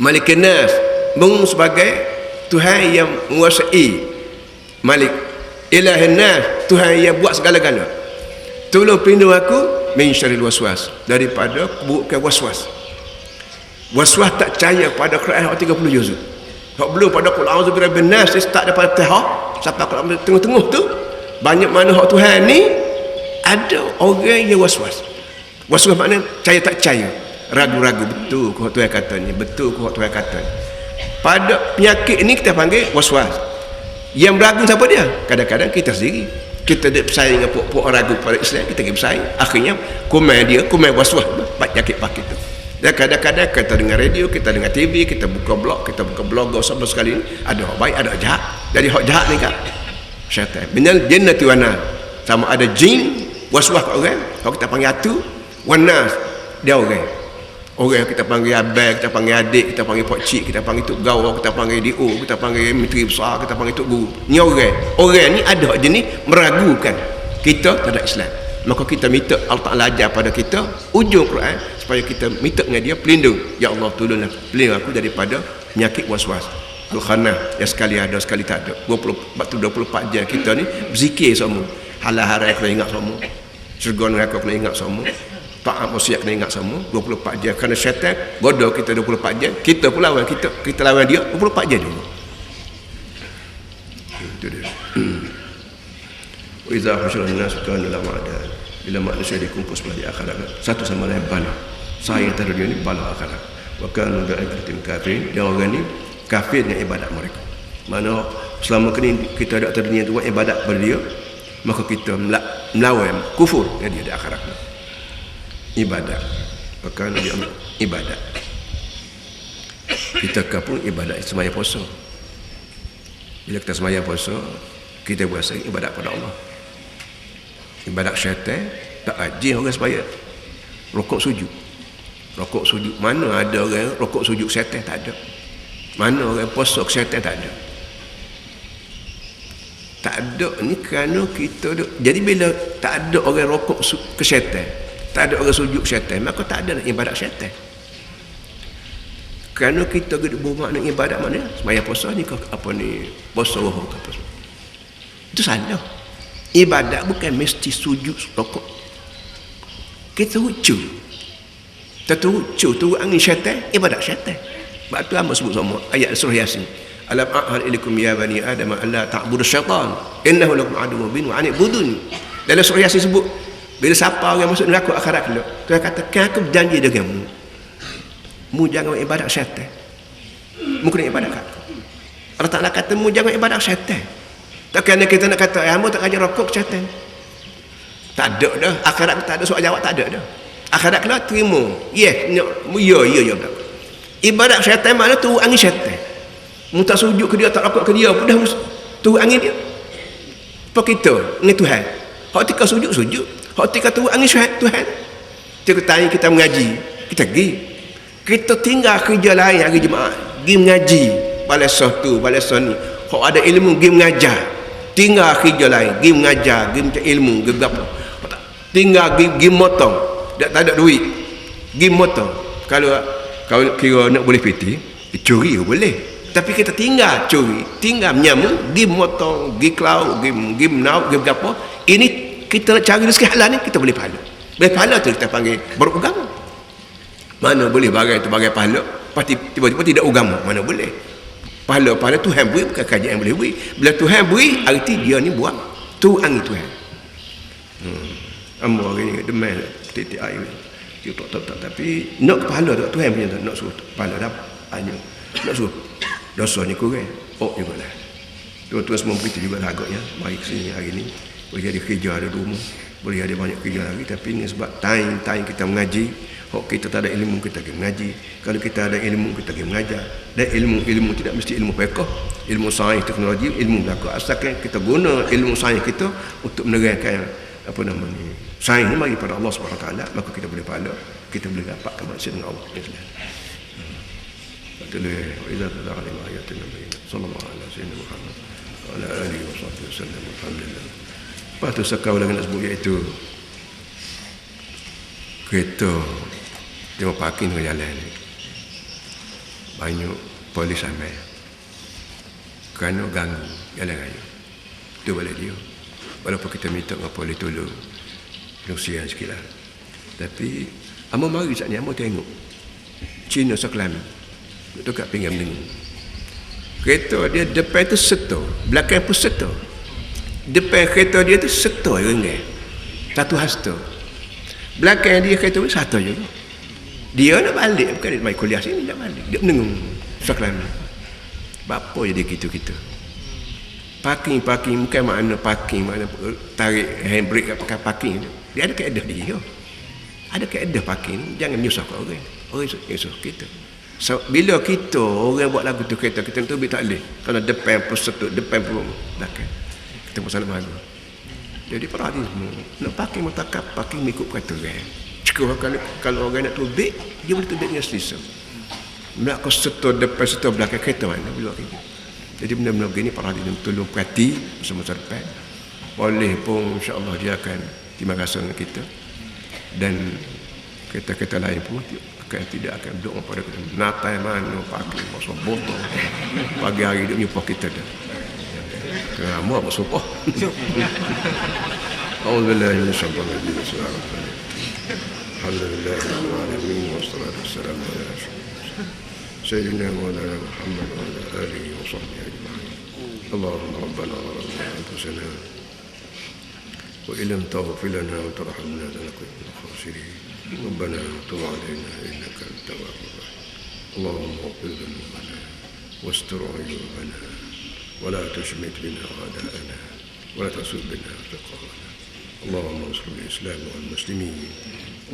A: Malikin nas, mu sebagai Tuhan yang menguasai, Malik. Ilahin nas, Tuhan yang buat segala-gala. Tolong pelindung aku min syarril waswas, daripada keburukan waswas. Waswas tak percaya pada Quran 30 juz. Hak belum pada qul a'udzu birabbin nas, start daripada Fatihah sampai Quran tengah-tengah tu banyak mana hak Tuhan ni ada orang yang waswas. Waswas makna percaya tak percaya, ragu-ragu betul ke hak Tuhan kata ni, betul ke hak Tuhan kata ni. Pada penyakit ni kita panggil waswas. Yang beragu siapa dia? Kadang-kadang kita sendiri. Kita ada bersaing dengan puak-puak orang ragu pada Islam, kita pergi bersaing. Akhirnya kumai was-was jakit pakai tu. Dan kadang-kadang kita dengar radio, kita dengar TV, kita buka blog, kita buka blog sama sekali ni, ada hak baik, ada hak jahat. Jadi hak jahat ni kan syaitan. Minal jinnati wan nas. Sama ada jin was-was kat orang, kalau kita panggil atu, wan nas dia orang. Orang kita panggil abang, kita panggil adik, kita panggil pakcik, kita panggil tok gawar, kita panggil DO, kita panggil menteri besar, kita panggil tok guru. Ni orang. Orang ni ada jenis meragukan kita terhadap Islam. Maka kita minta Allah Ta'ala ajar pada kita ujung Quran supaya kita minta dengan dia pelindung. Ya Allah, tolonglah pelindung aku daripada penyakit was-was. Al-Khanah yang sekali ada sekali tak ada. 24 jam kita ni berzikir semua. Halal haram kena ingat semua. Syurga neraka kena ingat semua. Taat maksiat kena ingat semua 24 jam. Kerana syaitan goda kita 24 jam, kita pun lawan kita lawan dia 24 jam dulu. Itu dia. Wa iza husyira an-nas kana la ma'ada. Bila manusia dikumpul sebelah di akhirat, satu sama lain bala. Saya antara dia ni bala akhirat. Wa kanu bi'ibadatin kafirin. Dia orang ni kafir dengan ibadat mereka. Mana selama kini kita ada terniat buat ibadat pada dia, maka kita melawan kufur dengan dia di akhirat. Ibadat, bahkan dia ibadat. Kita pun ibadat sembahyang puasa. Bila kita sembahyang puasa, kita berasa ibadat pada Allah. Ibadat syaitan tak ajin orang sembahyang. Rokok sujud. Mana ada orang rokok sujud syaitan? Tak ada. Mana orang puasa syaitan? Tak ada. Tak ada ni kerana kita duk. Jadi bila tak ada orang rokok ke syaitan, tak ada orang sujud syaitan, maka tak ada ibadat syaitan. Kerana kita bermakna ibadat mana? Sembahyang puasa ni ke apa ni? Puasa roh ke apa? Itu salah. Ibadat bukan mesti sujud rokok. Kita rucu. Turun angin syaitan, ibadat syaitan. Sebab tu Allah sebut sama ayat surah Yasin. Alam a'had ilaikum ya bani Adam alla ta'budu syaitan innahu lakum aduwwun mubin wa an'buduni. Dalam surah Yasin sebut bila siapa orang masuk neraka akhirat kelak, Tuhan kata, aku berjanji denganmu, mu jangan ibadat syaitan, mu kena ibadat aku. Allah Ta'ala kata, mu jangan ibadat syaitan. Tak kena kita nak kata, mu tak ajar rokok syaitan. Tak ada dah. Akhirat tak ada soal jawab, tak ada dah. Akhirat kelak terima. Ya. Ibadat syaitan mana tu angin syaitan. Mu tak sujud ke dia, tak rokok ke dia, pun dah tu angin dia. Apa kita? Ini Tuhan. Hak tika sujud. Hak tika tu angin Tuhan. Kita tanya kita mengaji, kita pergi. Kita tinggal kerja lain hari Jumaat, pergi mengaji. Balasah tu, balasah ni. Hak ada ilmu pergi mengajar. Tinggal kerja lain, pergi mengajar, pergi mencari ilmu, pergi apa. Tinggal pergi motong. Tak ada duit. Pergi motong. Kalau kira nak boleh piti, curi boleh. Tapi kita tinggal curi, tinggal menyamu, pergi motong, pergi kelau, pergi menau, pergi apa. Ini kita nak cari rezeki halal ni, kita boleh pahala. Boleh pahala tu kita panggil beragama. Mana boleh bagai tu bagai pahala, pasti tiba-tiba tidak agama. Mana boleh. Pahala Tuhan beri, bukan kajian yang boleh beri. Bila Tuhan beri, arti dia ni buat tu angin Tuhan. Amor hari ni demam titik air. Dia tak tapi nak pahala tu Tuhan punya tu, nak suruh pahala dah hanya nak suruh dosa ni kurang. Oh jugalah. Tuan-tuan semua begitu juga agaknya. Mari ke sini hari ni. Boleh ada kerja ada rumah, boleh ada banyak kerja lagi, tapi ini sebab time kita mengaji. Kalau kita tak ada ilmu, kita pergi mengaji. Kalau kita ada ilmu, kita pergi mengajar. Dan ilmu tidak mesti ilmu fiqh, ilmu sains, teknologi, ilmu belaka. Asalkan kita guna ilmu sains kita untuk menerangkan apa nama ni, sains ni mari pada Allah SWT, maka kita boleh pahala, kita boleh dapat kemaksiatan dengan Allah. Betul. Wa idza tadalla ayatin nabi sallallahu alaihi wasallam wa ala alihi wa sahbihi wasallam. Alhamdulillah. Lepas tu sekau lagi nak sebut iaitu kereta dia parking ke jalan ni. Banyak polis ambil kerana ganggu jalan raya. Itu balik dia. Walaupun kita minta dengan polis tolong kesian sikit lah. Tapi amo mari saat ni amo tengok Cina Sekelami duduk kat pinggan menengah. Kereta dia depan tu setor, belakang pun setor. Depan kereta dia tu setor ringgit. Satu hasta. Belakang dia kereta pun satu je. Dia nak balik, bukan dia main kuliah sini, nak balik. Dia menengah Sekelami. Bapa jadi kita. Parking bukan makna parking, makna tarik handbrake pakai parking. Dia ada kaedah dia. Ada kaedah parking. Jangan nyusahkan orang. Orang nyusah kita. So, bila kita orang buat lagu tu kereta kita tu tak boleh. Kalau depan pun setut, depan pun belakang. Kita pun salah malu. Jadi para hadis semua nak parking mutakab, parking mengikut peraturan. Cukup kalau orang nak tubik, dia boleh tubik dengan selesa. Nak kau setor depan setor belakang kereta mana bila ini. Jadi benda-benda begini para hadis tolong perhati masa-masa depan. Boleh pun insya-Allah dia akan terima kasih dengan kita. Dan kereta-kereta lain pun tidak akan duduk pada kita. Natai mana parking masa botol. Pagi hari dia jumpa kita dah. Kenapa apa sumpah? Alhamdulillah insyaallah bismillahirrahmanirrahim. Alhamdulillahirabbil wassalatu wassalamu ala sayyidina Maulana Muhammad wa ala alihi wa sahbihi ajma'in. Allahumma rabbana zalamna anfusana wa illam taghfir lana wa tarhamna lanakunanna minal khasirin. Rabbana tub 'alaina innaka antat tawwabur rahim. Allahumma ighfir lana wastur 'uyubana ولا تشمت بنا أعداءنا ولا تسب بنا أصدقاءنا. اللهم انصر الإسلام والمسلمين.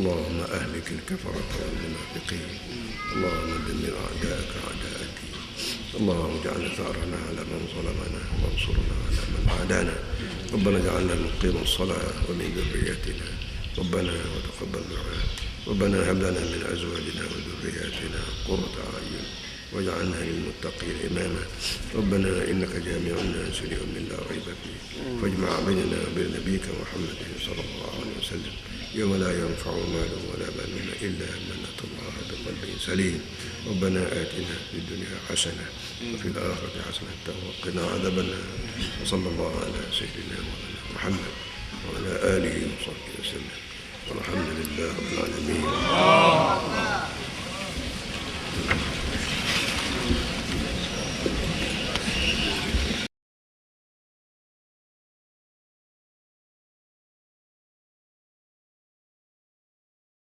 A: اللهم أهلك الكفرة والمنافقين. اللهم دمر أعداءك أعداء الدين. اللهم اجعل ثارنا على من ظلمنا وانصرنا على من عادانا. ربنا اجعلنا مقيم الصلاة ومن ذريتنا. ربنا وتقبل دعاء. ربنا هب لنا من أزواجنا وذرياتنا قرة أعين واجعلنا للمتقين إماما. ربنا إنك جامع الناس ليوم لا ريب فيه فاجمع بيننا وبين نبيك محمد صلى الله عليه وسلم يوم لا ينفع مال ولا بنون إلا من أتى الله بقلب سليم. ربنا آتنا في الدنيا حسنة وفي الآخرة حسنة وقنا عذاب النار. وصلى الله على سيدنا محمد وعلى آله وصحبه وسلم والحمد لله رب العالمين.